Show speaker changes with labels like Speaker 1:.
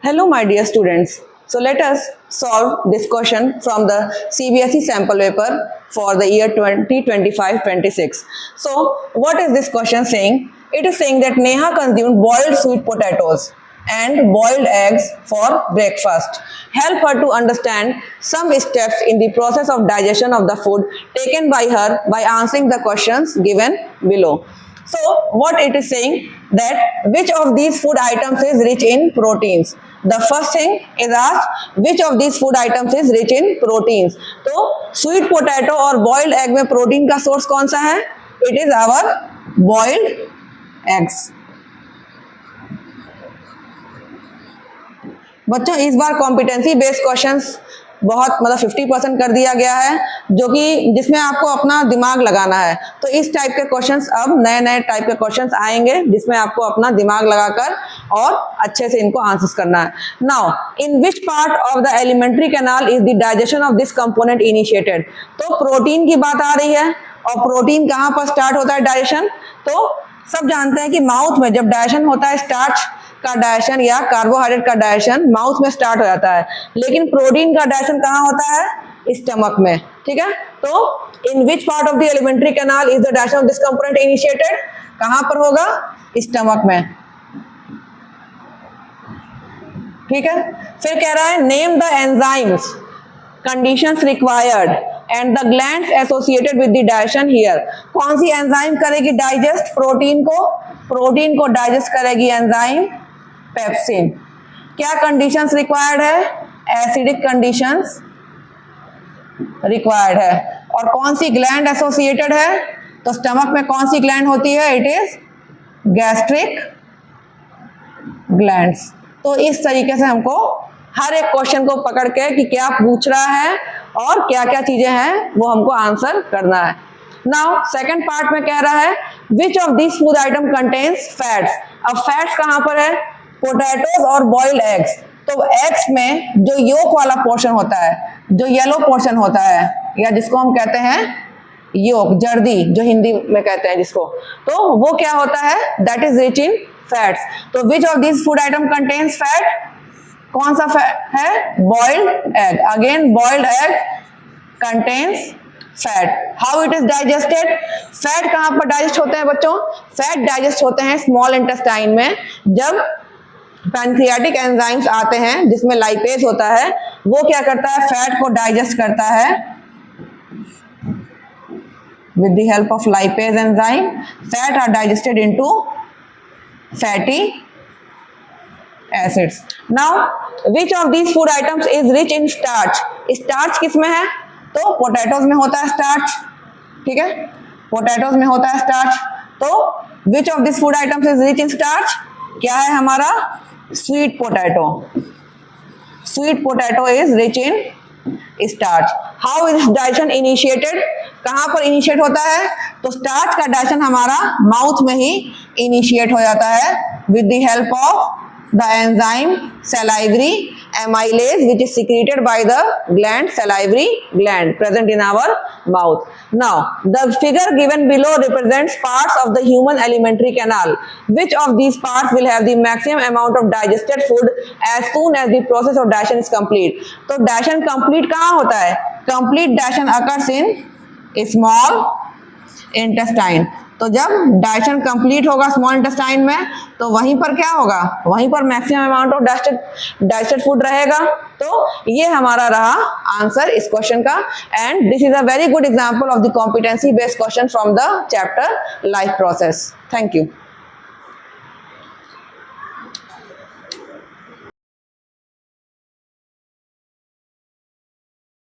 Speaker 1: Hello, my dear students. So let us solve this question from the CBSE sample paper for the year 2025-26. So what is this question saying? It is saying that Neha consumed boiled sweet potatoes and boiled eggs for breakfast. Help her to understand some steps in the process of digestion of the food taken by her by answering the questions given below. So what it is saying that which of these food items is rich in proteins. The first thing is asked which of these food items is rich in proteins. तो sweet potato और boiled egg में protein का source कौन सा है? It is our boiled eggs. बच्चों इस बार competency based questions बहुत 50% कर दिया गया है, जो कि जिसमें आपको अपना दिमाग लगाना है. तो इस टाइप के क्वेश्चंस अब नए नए टाइप के क्वेश्चंस आएंगे जिसमें आपको अपना दिमाग लगाकर और अच्छे से इनको आंसर्स करना है. Now in which part of the elementary canal is the digestion of this component initiated. तो प्रोटीन की बात आ रही है और प्रोटीन कहाँ पर स्टार्ट होता है डाइजेशन. तो सब जानते हैं कि माउथ में जब डाइजेशन होता है, स्टार्च का डाइजेशन या कार्बोहाइड्रेट का डाइजेशन माउथ में स्टार्ट हो जाता है, लेकिन प्रोटीन का डाइजेशन कहाँ होता है? स्टमक में. ठीक है. तो in which part of the elementary canal is the digestion of this component initiated. कहाँ पर होगा? स्टमक में. ठीक है. फिर कह रहा है name the enzymes conditions required and the glands associated with the digestion here. कौन सी एंजाइम करेगी डाइजेस्ट प्रोटीन को? प्रोटीन को डाइजेस्ट करेगी एंजाइम पेप्सिन. क्या कंडीशंस रिक्वायर्ड है? एसिडिक कंडीशंस रिक्वायर्ड है. और कौन सी ग्लैंड एसोसिएटेड है? तो स्टमक में कौन सी ग्लैंड होती है? It is gastric glands. तो इस तरीके से हमको हर एक क्वेश्चन को पकड़ के कि क्या पूछ रहा है और क्या क्या चीजें हैं वो हमको आंसर करना है. नाउ सेकंड पार्ट में कह रहा है विच of this food item contains fats. अब फैट्स कहाँ पर है? पोटैटोज और बॉइल्ड एग्स. तो एग्स में जो योक वाला पोर्शन होता है, जो येलो पोर्शन होता है या जिसको हम कहते हैं योक, जर्दी जो हिंदी में कहते हैं जिसको, तो वो क्या होता है? That is rich in fats. तो which of this food item contains fat. कौन सा फैट है? Boiled egg. Again boiled egg contains fat. How it is digested. Fat कहाँ पर डाइजेस्ट होते हैं बच्चों? फैट डाइजेस्ट होते हैं स्मॉल इंटेस्टाइन में. जब पैनक्रियाटिक एंजाइम्स आते हैं जिसमें लाइपेज होता है, वो क्या करता है? फैट को डाइजेस्ट करता है with the help of lipase enzyme. Fat are digested into fatty acids. Now which of these food items is rich in starch. starch किस में है? तो पोटैटोज में होता है स्टार्च. ठीक है. पोटैटोज में होता है स्टार्च. तो which of this food items is rich in starch. क्या है हमारा? Sweet potato. Sweet potato is rich in starch. How is digestion initiated. कहाँ पर इनिशिएट होता है? तो स्टार्च का डाइजेशन हमारा माउथ में ही इनिशिएट हो जाता है with the help of the enzyme salivary amylase which is secreted by the gland salivary gland present in our mouth. Now the figure given below represents parts of the human alimentary canal. Which of these parts will have the maximum amount of digested food as soon as the process of digestion is complete. तो digestion complete कहाँ होता है? Complete digestion occurs in small intestine. तो जब digestion complete होगा small intestine में, तो वहीं पर क्या होगा? वहीं पर maximum amount of digested food रहेगा. तो ये हमारा रहा आंसर इस क्वेश्चन का. And this is a very good example of the competency based question from the chapter life process. Thank you.